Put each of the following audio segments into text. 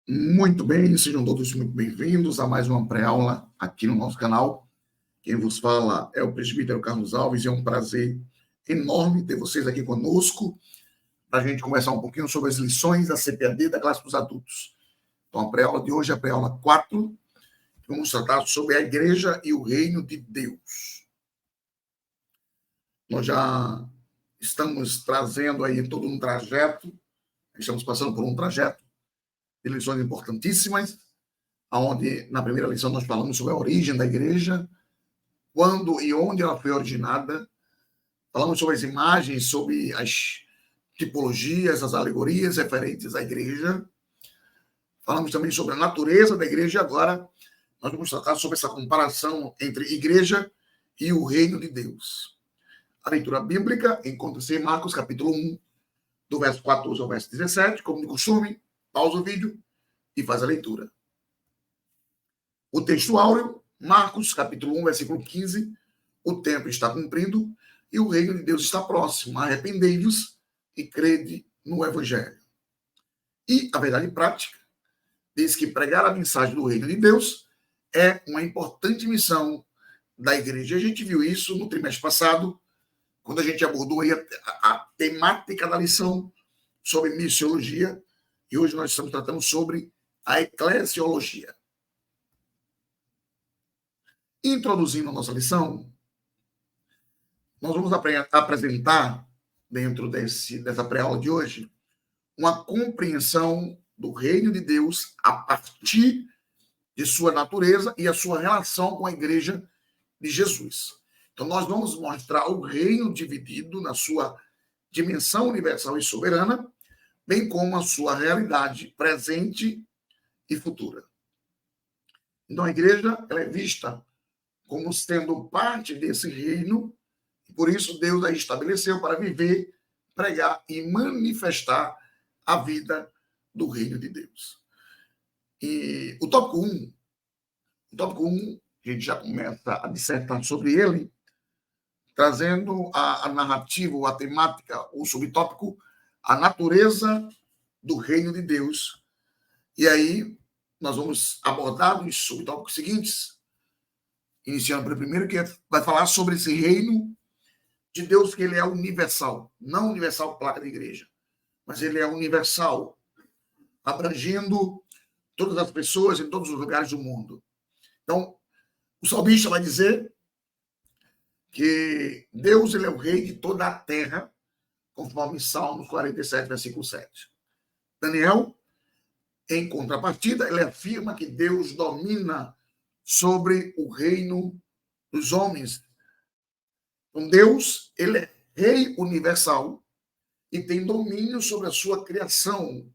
Muito bem, sejam todos muito bem-vindos a mais uma pré-aula aqui no nosso canal. Quem vos fala é o presbítero Carlos Alves e é um prazer enorme ter vocês aqui conosco para a gente conversar um pouquinho sobre as lições da CPAD da classe dos adultos. Então, a pré-aula de hoje é a pré-aula 4, que vamos tratar sobre a Igreja e o Reino de Deus. Nós já estamos trazendo aí todo um trajeto, estamos passando por um trajeto de lições importantíssimas, onde na primeira lição nós falamos sobre a origem da igreja, quando e onde ela foi originada, falamos sobre as imagens, sobre as tipologias, as alegorias referentes à igreja, falamos também sobre a natureza da igreja e agora nós vamos tratar sobre essa comparação entre igreja e o reino de Deus. A leitura bíblica encontra-se em Marcos capítulo 1, do verso 14 ao verso 17, como de costume, pausa o vídeo e faz a leitura. O texto áureo, Marcos, capítulo 1, versículo 15, o tempo está cumprido e o reino de Deus está próximo. Arrependei-vos e crede no evangelho. E a verdade prática diz que pregar a mensagem do reino de Deus é uma importante missão da igreja. A gente viu isso no trimestre passado, quando a gente abordou aí a temática da lição sobre missiologia, e hoje nós estamos tratando sobre a eclesiologia. Introduzindo a nossa lição, nós vamos apresentar, dentro dessa pré-aula de hoje, uma compreensão do reino de Deus a partir de sua natureza e a sua relação com a igreja de Jesus. Então, nós vamos mostrar o reino dividido na sua dimensão universal e soberana, bem como a sua realidade presente e futura. Então, a igreja ela é vista como sendo parte desse reino, e por isso Deus a estabeleceu para viver, pregar e manifestar a vida do reino de Deus. E o tópico 1, a gente já começa a dissertar sobre ele, trazendo a narrativa, a temática, o subtópico, a natureza do reino de Deus. E aí nós vamos abordar os subtópicos seguintes, iniciando pelo primeiro, que vai falar sobre esse reino de Deus, que ele é universal, não universal placa da igreja, mas ele é universal, abrangendo todas as pessoas em todos os lugares do mundo. Então, o salmista vai dizer que Deus ele é o rei de toda a terra, conforme Salmo 47, versículo 7. Daniel, em contrapartida, ele afirma que Deus domina sobre o reino dos homens. Então, Deus, ele é rei universal e tem domínio sobre a sua criação,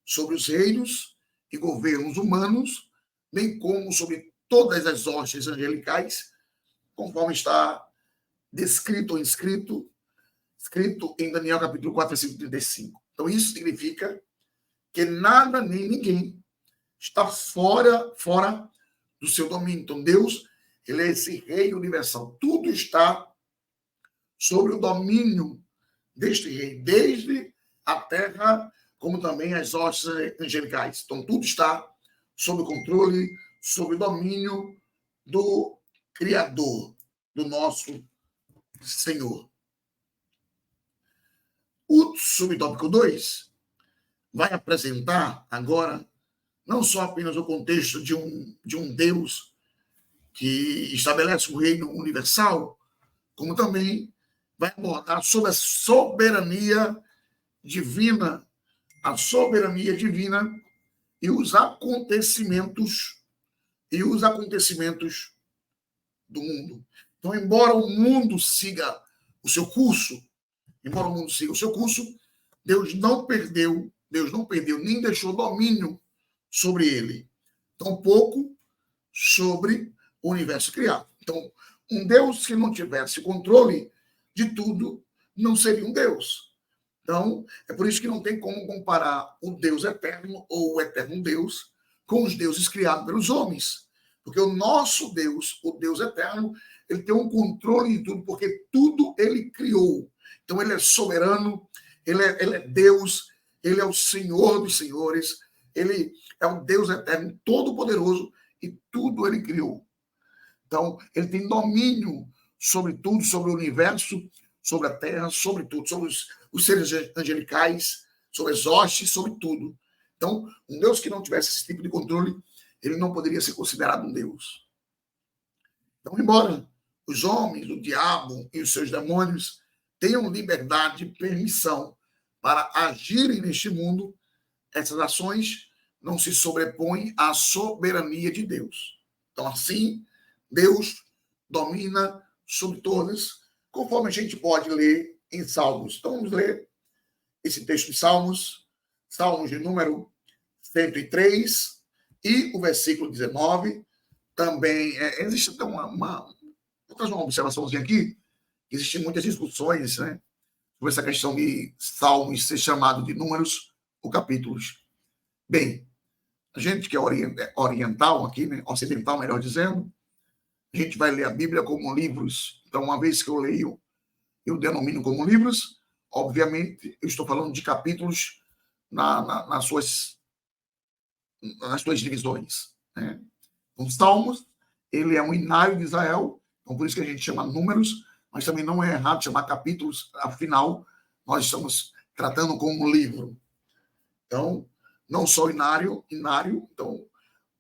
sobre os reinos e governos humanos, bem como sobre todas as hostes angelicais, conforme está descrito ou escrito em Daniel capítulo 4, versículo 35. Então, isso significa que nada nem ninguém está fora do seu domínio. Então, Deus, ele é esse rei universal. Tudo está sobre o domínio deste rei, desde a terra, como também as hostes angelicais. Então, tudo está sob o controle, sob o domínio do Criador, do nosso Senhor. O subtópico 2 vai apresentar agora não só apenas o contexto de um Deus que estabelece o reino universal, como também vai abordar sobre a soberania divina e os acontecimentos do mundo. Então, embora o mundo siga o seu curso, Deus não perdeu nem deixou domínio sobre ele, tampouco sobre o universo criado. Então, um Deus que não tivesse controle de tudo não seria um Deus. Então, é por isso que não tem como comparar o Deus eterno ou o eterno Deus com os deuses criados pelos homens. Porque o nosso Deus, o Deus eterno, ele tem um controle de tudo, porque tudo ele criou. Então, ele é soberano, ele é Deus, ele é o Senhor dos senhores, Ele é um Deus eterno, todo-poderoso, e tudo ele criou. Então, ele tem domínio sobre tudo, sobre o universo, sobre a terra, sobre tudo, sobre os seres angelicais, sobre as hostes, sobre tudo. Então, um Deus que não tivesse esse tipo de controle, ele não poderia ser considerado um Deus. Então, embora os homens, o diabo e os seus demônios tenham liberdade e permissão para agirem neste mundo, essas ações não se sobrepõem à soberania de Deus. Então, assim, Deus domina sobre todas, conforme a gente pode ler em Salmos. Então, vamos ler esse texto de Salmos, Salmos de número 103 e o versículo 19. Também existe até vou fazer uma observaçãozinha aqui. Existem muitas discussões, né, sobre essa questão de Salmos ser chamado de números ou capítulos. Bem, a gente que é oriental aqui, né, ocidental, melhor dizendo, a gente vai ler a Bíblia como livros. Então, uma vez que eu leio, eu denomino como livros. Obviamente, eu estou falando de capítulos nas suas divisões, né? Os Salmos, ele é um inário de Israel, então por isso que a gente chama números, mas também não é errado chamar capítulos, afinal, nós estamos tratando como um livro. Então, não só inário, então,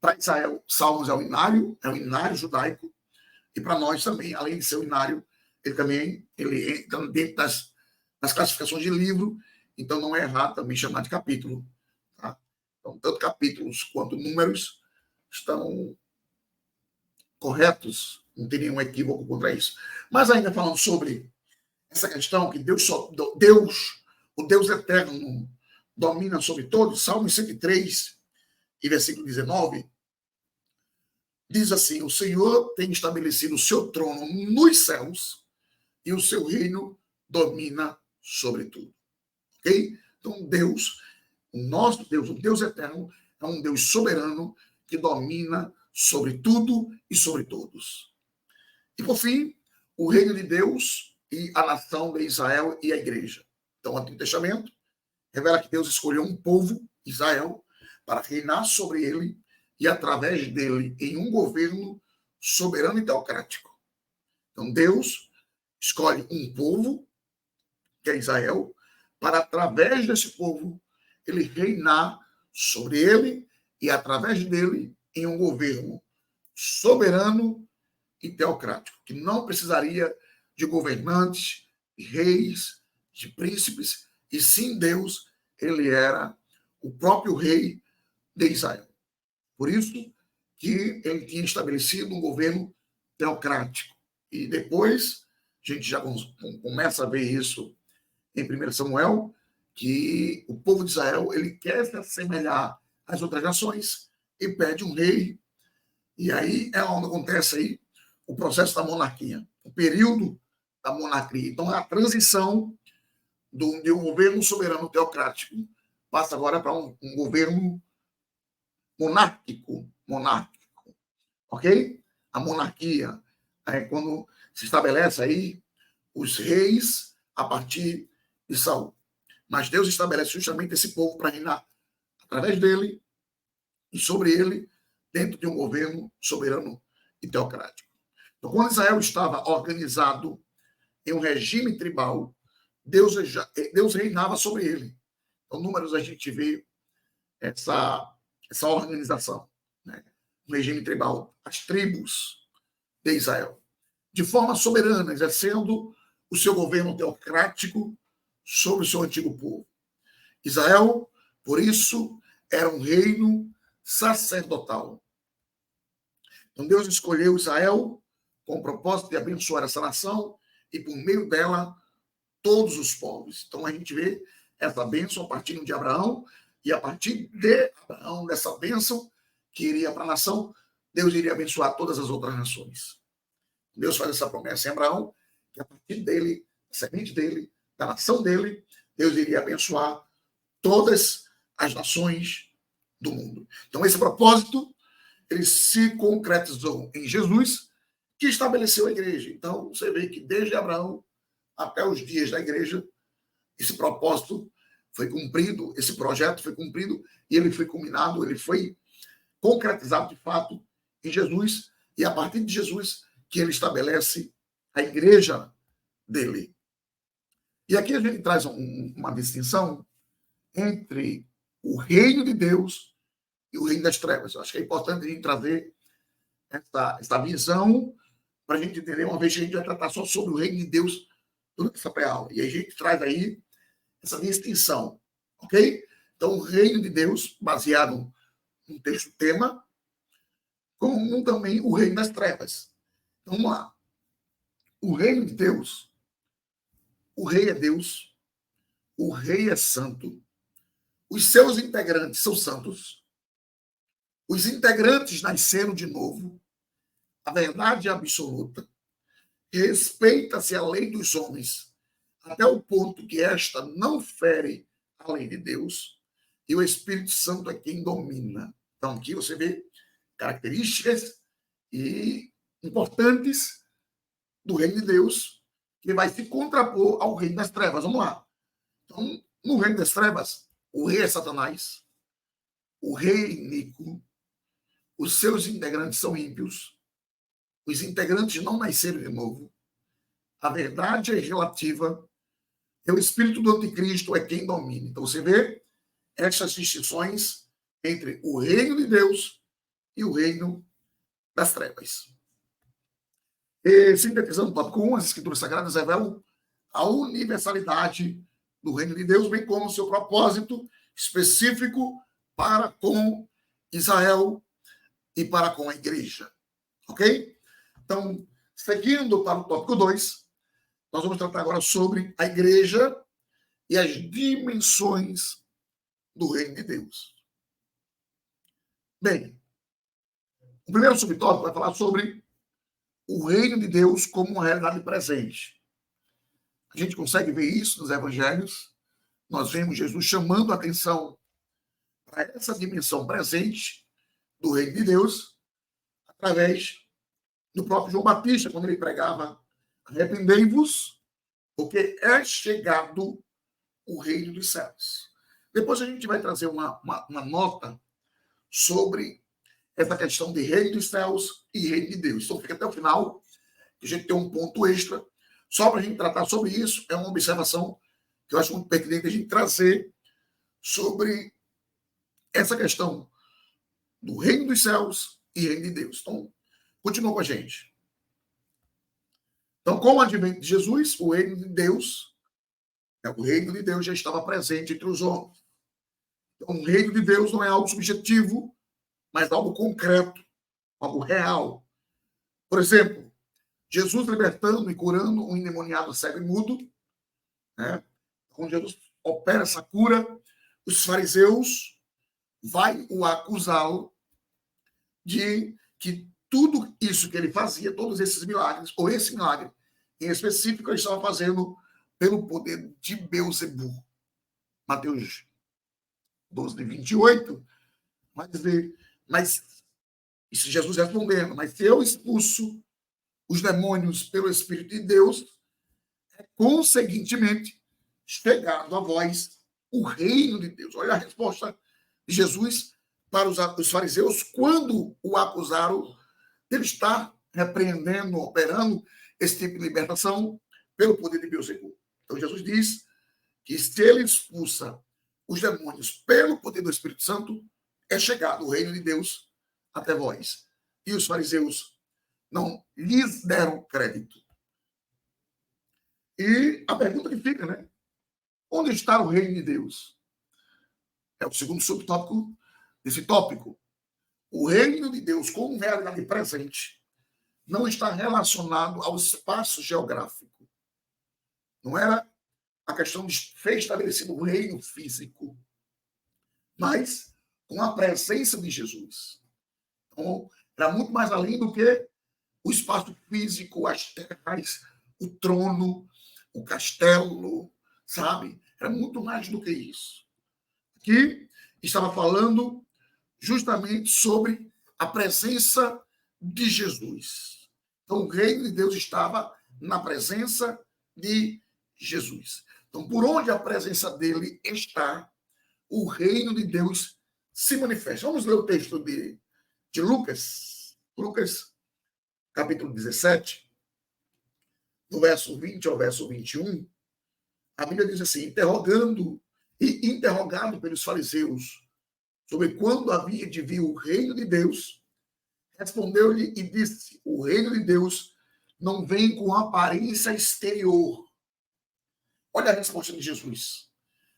para Israel, Salmos é um inário judaico, e para nós também, além de ser um inário, ele entra dentro das classificações de livro, então não é errado também chamar de capítulo. Tá? Então, tanto capítulos quanto números estão corretos, não tem nenhum equívoco contra isso. Mas ainda falando sobre essa questão que Deus, o Deus eterno, domina sobre todos, Salmo 103 e versículo 19, diz assim: o Senhor tem estabelecido o seu trono nos céus e o seu reino domina sobre tudo. Ok? Então, Deus, o nosso Deus, o Deus eterno, é um Deus soberano que domina sobre tudo e sobre todos. E, por fim, o reino de Deus e a nação de Israel e a igreja. Então, o Antigo Testamento revela que Deus escolheu um povo, Israel, para reinar sobre ele e, através dele, em um governo soberano e teocrático. Então, Deus escolhe um povo, que é Israel, para, através desse povo, ele reinar sobre ele e, através dele, em um governo soberano e teocrático, que não precisaria de governantes, de reis, de príncipes, e sim Deus, ele era o próprio rei de Israel. Por isso que ele tinha estabelecido um governo teocrático. E depois, a gente já começa a ver isso em 1 Samuel, que o povo de Israel ele quer se assemelhar às outras nações e pede um rei. E aí é onde acontece aí o processo da monarquia, o período da monarquia. Então, a transição de um governo soberano teocrático passa agora para um governo monárquico, ok? A monarquia é quando se estabelece aí os reis a partir de Saul. Mas Deus estabelece justamente esse povo para reinar através dele e sobre ele, dentro de um governo soberano e teocrático. Então, quando Israel estava organizado em um regime tribal, Deus reinava sobre ele. Então, números a gente vê essa organização, né? Um regime tribal, as tribos de Israel, de forma soberana, exercendo o seu governo teocrático sobre o seu antigo povo. Israel, por isso, era um reino sacerdotal. Então, Deus escolheu Israel com o propósito de abençoar essa nação e, por meio dela, todos os povos. Então, a gente vê essa bênção a partir de Abraão, e a partir de Abraão, dessa bênção que iria para a nação, Deus iria abençoar todas as outras nações. Deus faz essa promessa em Abraão, que a partir dele, da semente dele, da nação dele, Deus iria abençoar todas as nações do mundo. Então, esse propósito, ele se concretizou em Jesus, que estabeleceu a igreja. Então, você vê que desde Abraão até os dias da igreja, esse propósito foi cumprido, esse projeto foi cumprido e ele foi culminado, ele foi concretizado de fato em Jesus, e a partir de Jesus que ele estabelece a igreja dele. E aqui a gente traz uma distinção entre o reino de Deus e o reino das trevas. Eu acho que é importante a gente trazer essa visão para a gente entender, uma vez que a gente vai tratar só sobre o reino de Deus durante essa pré-aula. E aí a gente traz aí essa distinção, ok? Então, o reino de Deus, baseado no texto tema, como também o reino das trevas. Então, vamos lá. O reino de Deus, o rei é Deus, o rei é santo, os seus integrantes são santos, os integrantes nasceram de novo, a verdade é absoluta, respeita-se a lei dos homens, até o ponto que esta não fere a lei de Deus, e o Espírito Santo é quem domina. Então, aqui você vê características importantes do reino de Deus, que vai se contrapor ao reino das trevas. Vamos lá. Então, no reino das trevas, o rei é Satanás, o rei é iníquo, os seus integrantes são ímpios, os integrantes não nasceram de novo, a verdade é relativa, e o espírito do anticristo é quem domina. Então, você vê essas distinções entre o reino de Deus e o reino das trevas. E, sintetizando o tópico 1, as escrituras sagradas revelam a universalidade do reino de Deus, bem como o seu propósito específico para com Israel e para com a igreja. Ok? Então, seguindo para o tópico 2, nós vamos tratar agora sobre a igreja e as dimensões do reino de Deus. Bem, o primeiro subtópico vai falar sobre o reino de Deus como uma realidade presente. A gente consegue ver isso nos evangelhos. Nós vemos Jesus chamando a atenção para essa dimensão presente do reino de Deus através do próprio João Batista, quando ele pregava: arrependei-vos, porque é chegado o reino dos céus. Depois a gente vai trazer uma nota sobre essa questão de reino dos céus e reino de Deus. Então fica até o final, que a gente tem um ponto extra, só para a gente tratar sobre isso. É uma observação que eu acho muito pertinente a gente trazer sobre essa questão do reino dos céus e reino de Deus. Então, continua com a gente. Então, com o advento de Jesus, o reino de Deus já estava presente entre os homens. Então, o reino de Deus não é algo subjetivo, mas algo concreto, algo real. Por exemplo, Jesus libertando e curando um endemoniado cego e mudo, né? Quando Jesus opera essa cura, os fariseus vai o acusá-lo de que tudo isso que ele fazia, todos esses milagres, ou esse milagre em específico, ele estava fazendo pelo poder de Beelzebul. Mateus 12, 28, vai dizer, mas isso Jesus respondendo, mas se eu expulso os demônios pelo Espírito de Deus, é conseguintemente chegado a vós o reino de Deus. Olha a resposta de Jesus para os fariseus quando o acusaram de ele estar repreendendo, operando esse tipo de libertação pelo poder de Beelzebul. Então Jesus diz que se ele expulsa os demônios pelo poder do Espírito Santo, é chegado o reino de Deus até vós. E os fariseus não lhes deram crédito. E a pergunta que fica, né? Onde está o reino de Deus? É o segundo subtópico desse tópico. O reino de Deus, como realidade presente, não está relacionado ao espaço geográfico. Não era a questão de ser estabelecido o reino físico, mas com a presença de Jesus. Então, era muito mais além do que o espaço físico, as terras, o trono, o castelo, sabe? Era muito mais do que isso. Aqui estava falando justamente sobre a presença de Jesus. Então, o reino de Deus estava na presença de Jesus. Então, por onde a presença dele está, o reino de Deus se manifesta. Vamos ler o texto de Lucas. Lucas, capítulo 17, do verso 20 ao verso 21. A Bíblia diz assim: interrogado pelos fariseus sobre quando havia de vir o reino de Deus, respondeu-lhe e disse: o reino de Deus não vem com aparência exterior. Olha a resposta de Jesus.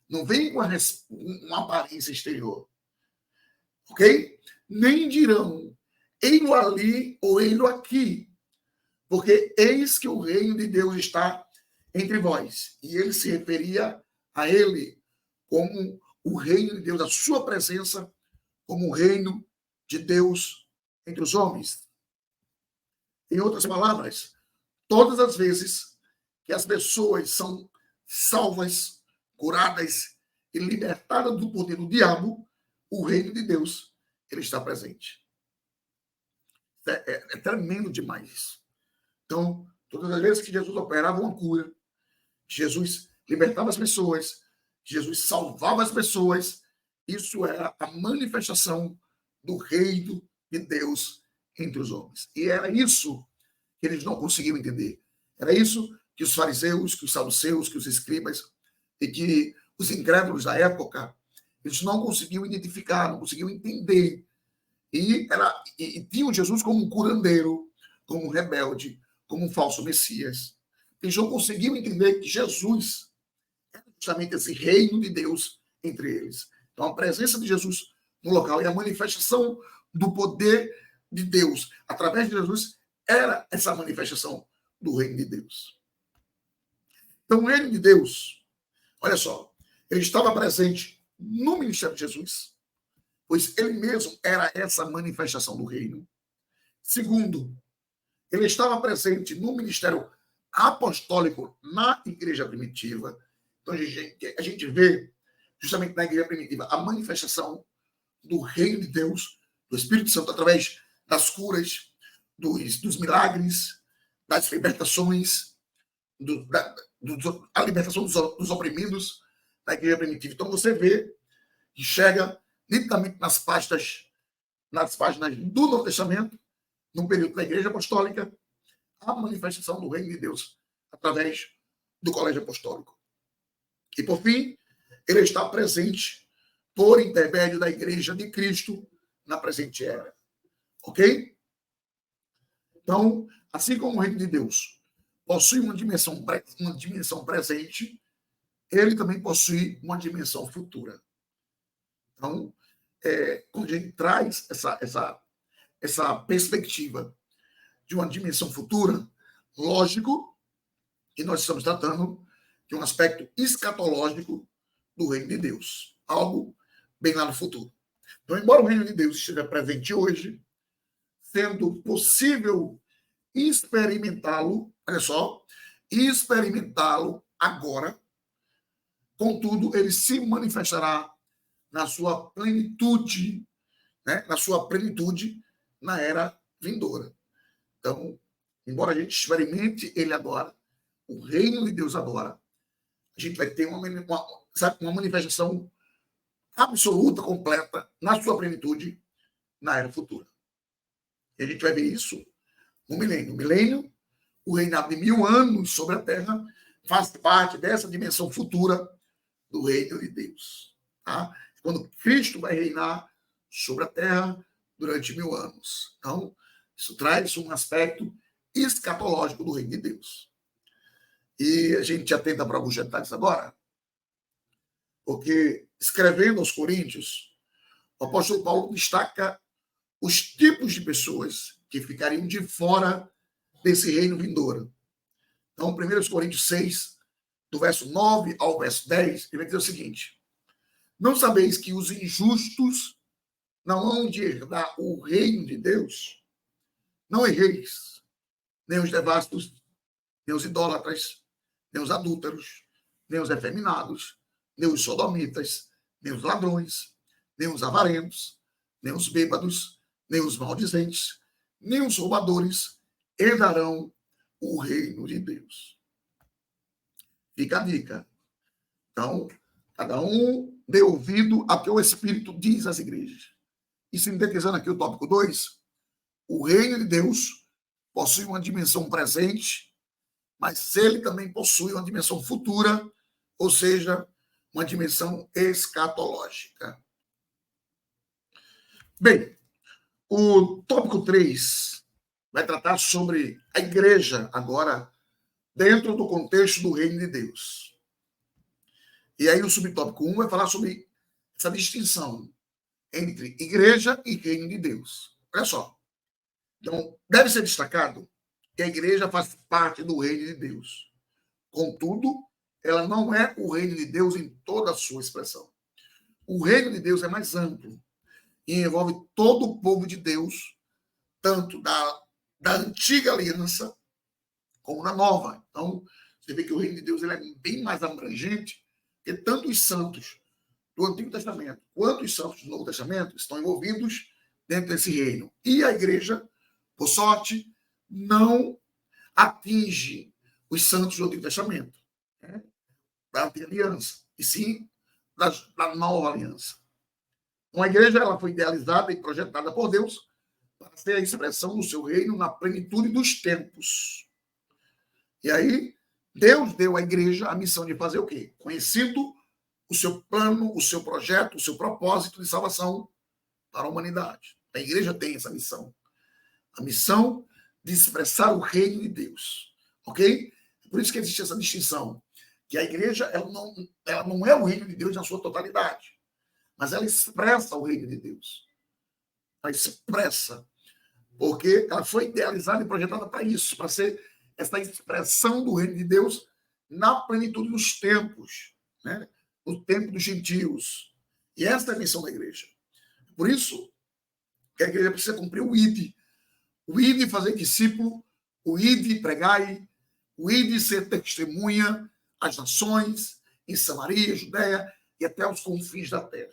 Não vem com uma aparência exterior. Ok? Nem dirão, ei-lo ali ou ei-lo aqui, porque eis que o reino de Deus está entre vós. E ele se referia a ele como o reino de Deus, a sua presença como o reino de Deus entre os homens. Em outras palavras, todas as vezes que as pessoas são salvas, curadas e libertadas do poder do diabo, o reino de Deus ele está presente. É tremendo demais isso. Então, todas as vezes que Jesus operava uma cura, Jesus libertava as pessoas, Jesus salvava as pessoas, isso era a manifestação do reino de Deus entre os homens. E era isso que eles não conseguiam entender. Era isso que os fariseus, que os saduceus, que os escribas e que os incrédulos da época, eles não conseguiam identificar, não conseguiam entender. E tinham Jesus como um curandeiro, como um rebelde, como um falso Messias. Eles não conseguiam entender que Jesus era justamente esse reino de Deus entre eles. Então, a presença de Jesus no local e a manifestação do poder de Deus através de Jesus era essa manifestação do reino de Deus. Então, o reino de Deus, olha só, ele estava presente no ministério de Jesus, pois ele mesmo era essa manifestação do reino. Segundo, ele estava presente no ministério apostólico na igreja primitiva. Então, a gente vê, justamente na igreja primitiva, a manifestação do reino de Deus, do Espírito Santo, através das curas, dos milagres, das libertações, a libertação dos oprimidos da igreja primitiva. Então, você vê, enxerga nitidamente nas páginas do Novo Testamento, no período da igreja apostólica, a manifestação do reino de Deus através do colégio apostólico. E, por fim, ele está presente por intermédio da igreja de Cristo na presente era. Ok? Então, assim como o reino de Deus possui uma dimensão presente, ele também possui uma dimensão futura. Então, quando a gente traz essa perspectiva de uma dimensão futura, lógico que nós estamos tratando de um aspecto escatológico do reino de Deus, algo bem lá no futuro. Então, embora o reino de Deus esteja presente hoje, sendo possível experimentá-lo, olha só, experimentá-lo agora, contudo, ele se manifestará na sua plenitude, né? Na era vindoura. Então, embora a gente experimente ele agora, o reino de Deus agora, a gente vai ter uma manifestação absoluta, completa, na sua plenitude, na era futura. E a gente vai ver isso no milênio. O milênio, o reinado de 1000 anos sobre a Terra, faz parte dessa dimensão futura do reino de Deus. Tá? Quando Cristo vai reinar sobre a Terra durante 1000 anos. Então, isso traz um aspecto escatológico do reino de Deus. E a gente atenta para alguns detalhes agora, porque, escrevendo aos Coríntios, o apóstolo Paulo destaca os tipos de pessoas que ficariam de fora desse reino vindouro. Então, 1 Coríntios 6, do verso 9 ao verso 10, ele vai dizer o seguinte: não sabeis que os injustos não hão de herdar o reino de Deus? Não erreis, nem os devassos, nem os idólatras, nem os adúlteros, nem os efeminados, nem os sodomitas, nem os ladrões, nem os avarentos, nem os bêbados, nem os maldizentes, nem os roubadores herdarão o reino de Deus. Fica a dica. Então, cada um dê ouvido ao que o Espírito diz às igrejas. E sintetizando aqui o tópico 2, o reino de Deus possui uma dimensão presente, mas ele também possui uma dimensão futura, ou seja, uma dimensão escatológica. Bem, o tópico 3 vai tratar sobre a igreja, agora, dentro do contexto do reino de Deus. E aí o subtópico 1 vai falar sobre essa distinção entre igreja e reino de Deus. Olha só. Então, deve ser destacado que a igreja faz parte do reino de Deus. Contudo, ela não é o reino de Deus em toda a sua expressão. O reino de Deus é mais amplo e envolve todo o povo de Deus, tanto da antiga aliança como da nova. Então, você vê que o reino de Deus ele é bem mais abrangente, que tanto os santos do Antigo Testamento quanto os santos do Novo Testamento estão envolvidos dentro desse reino. E a igreja, por sorte, não atinge os santos do Antigo Testamento, né? Da Antiga Aliança, e sim da Nova Aliança. Uma igreja ela foi idealizada e projetada por Deus para ser a expressão do seu reino na plenitude dos tempos. E aí, Deus deu à igreja a missão de fazer o quê? Conhecido o seu plano, o seu projeto, o seu propósito de salvação para a humanidade. A igreja tem essa missão. A missão de expressar o reino de Deus. Ok? Por isso que existe essa distinção. Que a igreja ela não é o reino de Deus na sua totalidade. Mas ela expressa o reino de Deus. Ela expressa. Porque ela foi idealizada e projetada para isso, para ser essa expressão do reino de Deus na plenitude dos tempos, né? No tempo dos gentios. E essa é a missão da igreja. Por isso que a igreja precisa cumprir o ide fazer discípulo, o ide pregai, o ide ser testemunha às nações, em Samaria, Judéia e até aos confins da terra.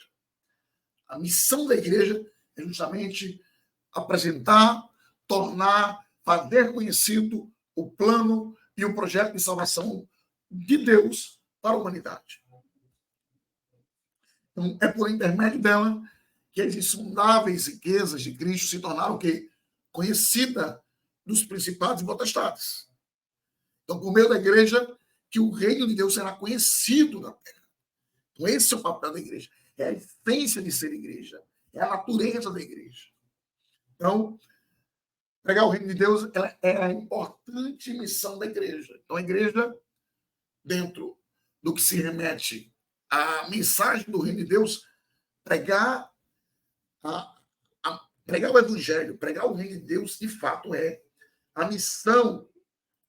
A missão da igreja é justamente apresentar, tornar, fazer conhecido o plano e o projeto de salvação de Deus para a humanidade. Então, é por intermédio dela que as insondáveis riquezas de Cristo se tornaram o quê? Conhecida dos principados e potestades. Então, por meio da igreja, que o reino de Deus será conhecido na terra. Então, esse é o papel da igreja. É a essência de ser igreja. É a natureza da igreja. Então, pregar o reino de Deus é a importante missão da igreja. Então, a igreja, dentro do que se remete à mensagem do reino de Deus, pregar pregar o evangelho, pregar o reino de Deus, de fato, é a missão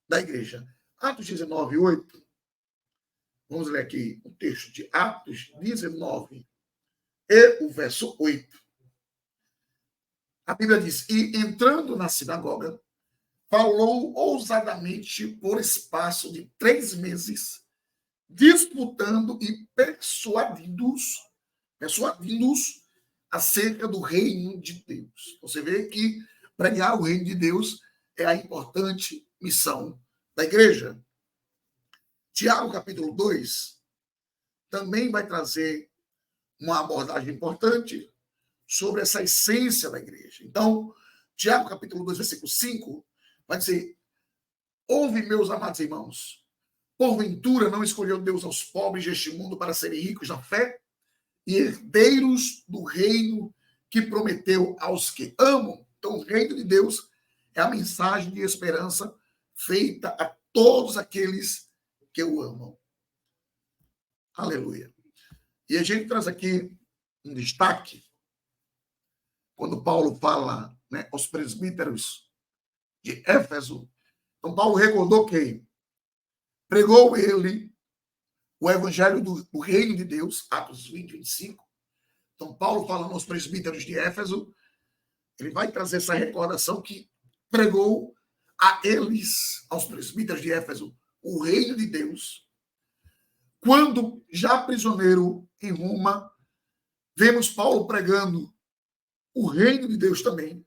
da igreja. Atos 19, 8. Vamos ler aqui o texto de Atos 19 e o verso 8. A Bíblia diz: e entrando na sinagoga, falou ousadamente por espaço de 3 meses, disputando e persuadindo-os acerca do reino de Deus. Você vê que pregar o reino de Deus é a importante missão da igreja. Tiago, capítulo 2, também vai trazer uma abordagem importante sobre essa essência da igreja. Então, Tiago, capítulo 2, versículo 5, vai dizer: ouve, meus amados irmãos, porventura não escolheu Deus aos pobres deste mundo para serem ricos na fé e herdeiros do reino que prometeu aos que amam? Então, o reino de Deus é a mensagem de esperança feita a todos aqueles que o amam. Aleluia. E a gente traz aqui um destaque quando Paulo fala, né, aos presbíteros de Éfeso. Então, Paulo recordou que pregou ele o evangelho do reino de Deus, Atos 20, 25. Então, Paulo falando aos presbíteros de Éfeso, ele vai trazer essa recordação que pregou a eles, aos presbíteros de Éfeso, o reino de Deus. Quando, já prisioneiro em Roma, vemos Paulo pregando o reino de Deus também.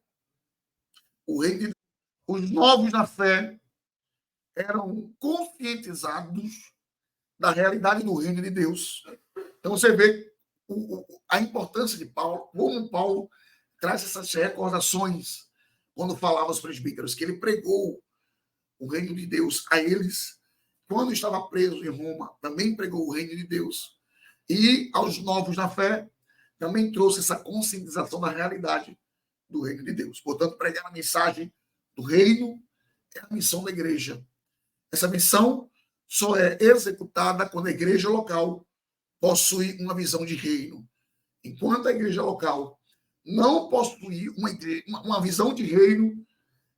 O reino de Deus. Os novos na fé eram conscientizados da realidade do reino de Deus. Então você vê a importância de Paulo, como Paulo traz essas recordações quando falava aos presbíteros, que ele pregou o reino de Deus a eles. Quando estava preso em Roma, também pregou o reino de Deus. E aos novos na fé, também trouxe essa conscientização da realidade do reino de Deus. Portanto, pregar a mensagem do reino é a missão da igreja. Essa missão só é executada quando a igreja local possui uma visão de reino. Enquanto a igreja local não possuir uma visão de reino,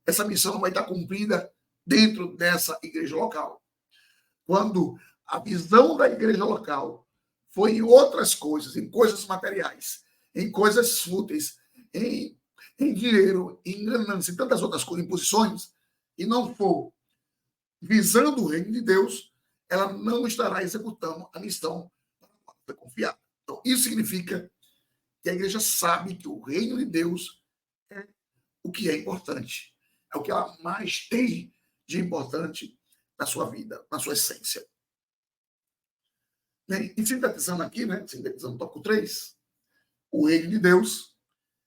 essa missão não vai estar cumprida dentro dessa igreja local. Quando a visão da igreja local foi em outras coisas, em coisas materiais, em coisas fúteis, em dinheiro, em ganância, e tantas outras coisas, em posições, e não for visando o reino de Deus, ela não estará executando a missão para a qual foi confiada. Então, isso significa que a igreja sabe que o reino de Deus é o que é importante, é o que ela mais tem de importante na sua vida, na sua essência. Bem, e sintetizando aqui, sintetizando o tópico 3, o reino de Deus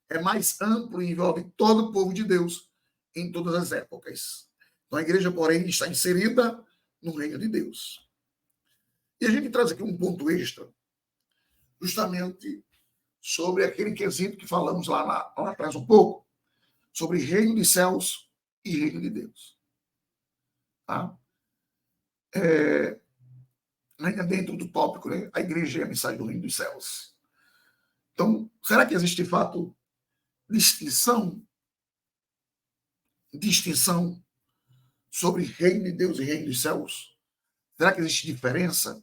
é mais amplo e envolve todo o povo de Deus em todas as épocas. Então a igreja, porém, está inserida no reino de Deus. E a gente traz aqui um ponto extra, justamente sobre aquele quesito que falamos lá atrás um pouco, sobre reino de céus e reino de Deus. Tá? Ainda dentro do tópico, a igreja é a mensagem do reino dos céus. Então, será que existe, de fato, distinção sobre reino de Deus e reino dos céus? Será que existe diferença?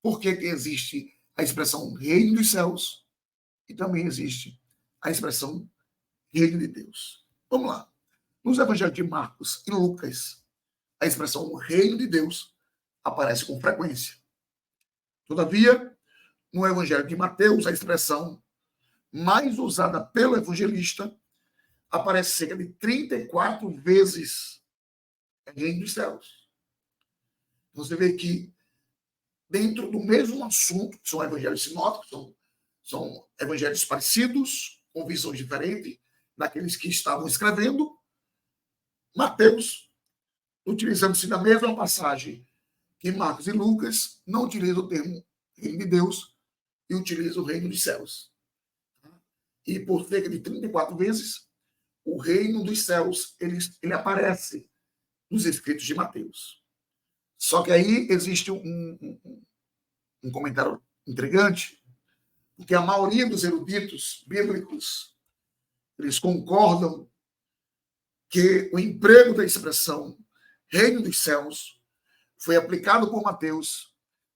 Por que existe a expressão reino dos céus e também existe a expressão reino de Deus? Vamos lá. Nos evangelhos de Marcos e Lucas, a expressão reino de Deus aparece com frequência. Todavia, no evangelho de Mateus, a expressão mais usada pelo evangelista aparece cerca de 34 vezes reino dos céus. Você vê que dentro do mesmo assunto, que são evangelhos sinóticos, são evangelhos parecidos, com visões diferentes daqueles que estavam escrevendo, Mateus, utilizando-se da mesma passagem que Marcos e Lucas, não utiliza o termo reino de Deus e utiliza o reino dos céus. E por cerca de 34 vezes, o reino dos céus ele aparece nos escritos de Mateus. Só que aí existe um comentário intrigante, porque a maioria dos eruditos bíblicos, eles concordam que o emprego da expressão reino dos céus foi aplicado por Mateus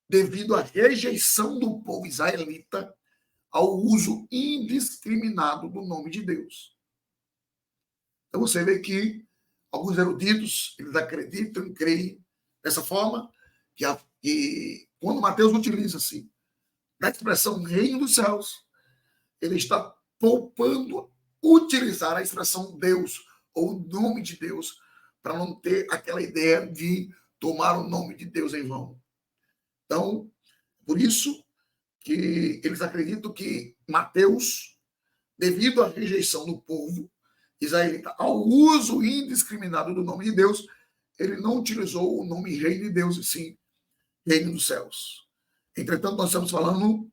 devido à rejeição do povo israelita ao uso indiscriminado do nome de Deus. Então você vê que alguns eruditos, eles acreditam e creem dessa forma, que quando Mateus utiliza-se da expressão reino dos céus, ele está poupando utilizar a expressão Deus ou nome de Deus para não ter aquela ideia de tomar o nome de Deus em vão. Então, por isso que eles acreditam que Mateus, devido à rejeição do povo israelita ao uso indiscriminado do nome de Deus, ele não utilizou o nome reino de Deus, e sim reino dos céus. Entretanto, nós estamos falando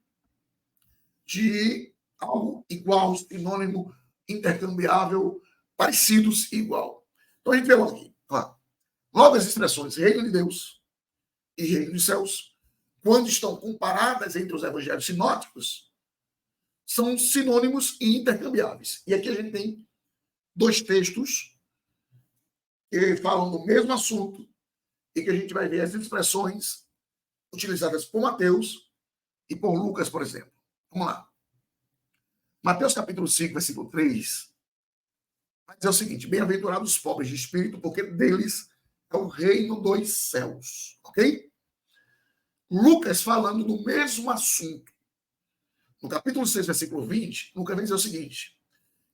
de algo igual, sinônimo, intercambiável, parecidos e igual. Então a gente vê aqui, logo as expressões reino de Deus e reino dos céus, quando estão comparadas entre os evangelhos sinóticos, são sinônimos e intercambiáveis. E aqui a gente tem dois textos que falam do mesmo assunto e que a gente vai ver as expressões utilizadas por Mateus e por Lucas, por exemplo. Vamos lá. Mateus capítulo 5, versículo 3, vai dizer o seguinte: bem-aventurados os pobres de espírito, porque deles é o reino dos céus. Ok? Lucas, falando do mesmo assunto, no capítulo 6, versículo 20, Lucas vai dizer o seguinte: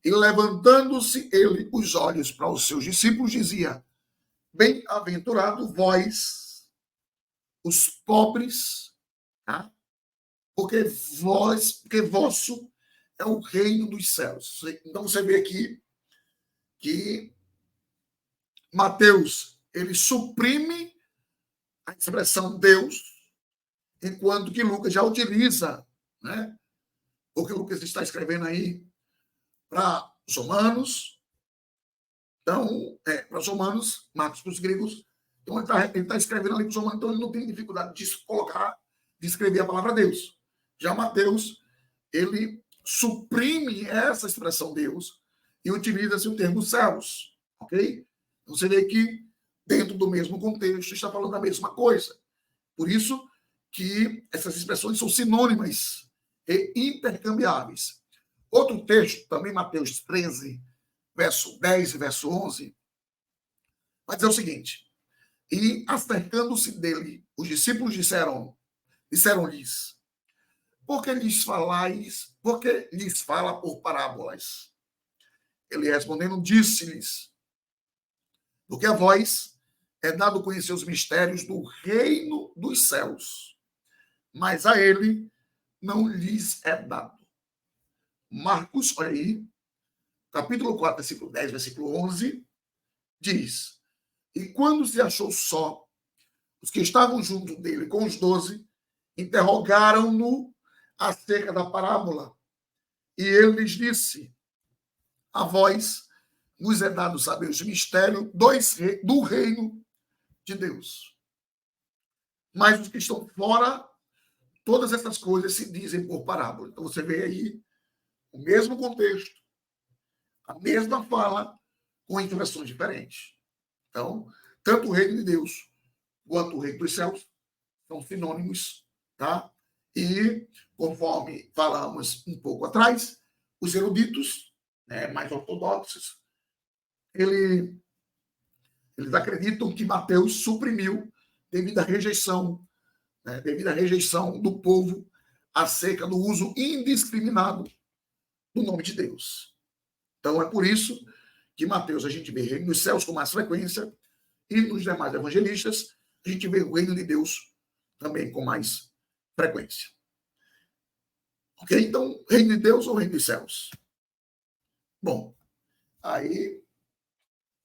e levantando-se ele os olhos para os seus discípulos, dizia: bem-aventurado vós, os pobres, tá? Porque vosso é o reino dos céus. Então você vê aqui que Mateus, ele suprime a expressão Deus, enquanto que Lucas já utiliza, né? O que Lucas está escrevendo aí para os romanos, então, para os romanos, Marcos para os gregos, então ele tá escrevendo ali para os romanos, então ele não tem dificuldade de colocar, de escrever a palavra Deus. Já Mateus, ele suprime essa expressão Deus e utiliza-se o termo céus, ok? Então, você vê que, dentro do mesmo contexto, está falando da mesma coisa. Por isso que essas expressões são sinônimas e intercambiáveis. Outro texto, também Mateus 13, verso 10 e verso 11, vai dizer o seguinte: e acercando-se dele, os discípulos disseram-lhes, por que lhes fala por parábolas? Ele respondendo, disse-lhes, porque a vós é dado conhecer os mistérios do reino dos céus, mas a ele não lhes é dado. Marcos, olha aí, capítulo 4, versículo 10, versículo 11, diz, e quando se achou só, os que estavam junto dele com os 12, interrogaram-no acerca da parábola. E ele lhes disse, a vós nos é dado saber os mistérios do reino de Deus. Mas os que estão fora, todas essas coisas se dizem por parábola. Então você vê aí o mesmo contexto, a mesma fala, com expressões diferentes. Então, tanto o reino de Deus quanto o reino dos céus são sinônimos, tá? E, conforme falamos um pouco atrás, os eruditos, né, mais ortodoxos, eles acreditam que Mateus suprimiu devido à rejeição, né, do povo acerca do uso indiscriminado do nome de Deus. Então, é por isso que Mateus a gente vê reino dos céus com mais frequência e nos demais evangelistas a gente vê o reino de Deus também com mais frequência. Ok? Então, reino de Deus ou reino dos céus? Bom, aí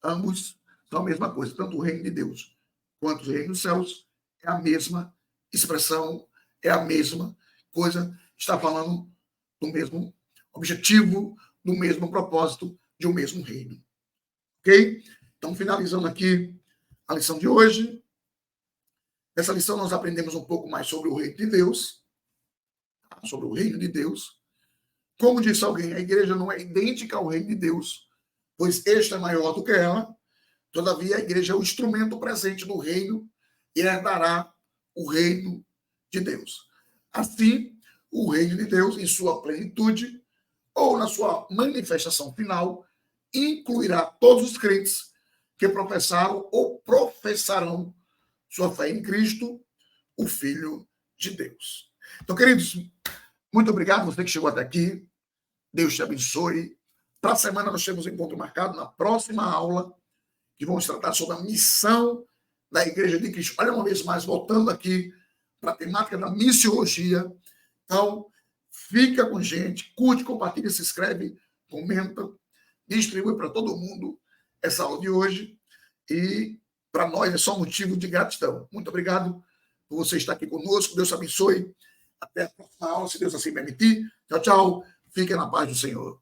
ambos são a mesma coisa. Tanto o reino de Deus quanto o reino dos céus é a mesma expressão, é a mesma coisa, está falando do mesmo objetivo, do mesmo propósito, de um mesmo reino. Ok? Então, finalizando aqui a lição de hoje. Nessa lição nós aprendemos um pouco mais sobre o reino de Deus, sobre o reino de Deus. Como disse alguém, a igreja não é idêntica ao reino de Deus, pois este é maior do que ela. Todavia, a igreja é o instrumento presente do reino e herdará o reino de Deus. Assim, o reino de Deus, em sua plenitude, ou na sua manifestação final, incluirá todos os crentes que professaram ou professarão sua fé em Cristo, o Filho de Deus. Então, queridos, muito obrigado você que chegou até aqui. Deus te abençoe. Para a semana nós temos um encontro marcado na próxima aula, que vamos tratar sobre a missão da Igreja de Cristo. Olha, uma vez mais, voltando aqui para a temática da missiologia. Então, fica com a gente, curte, compartilha, se inscreve, comenta, distribui para todo mundo essa aula de hoje. E para nós é só motivo de gratidão. Muito obrigado por você estar aqui conosco. Deus te abençoe. Até a próxima aula, se Deus assim permitir. Tchau, tchau. Fiquem na paz do Senhor.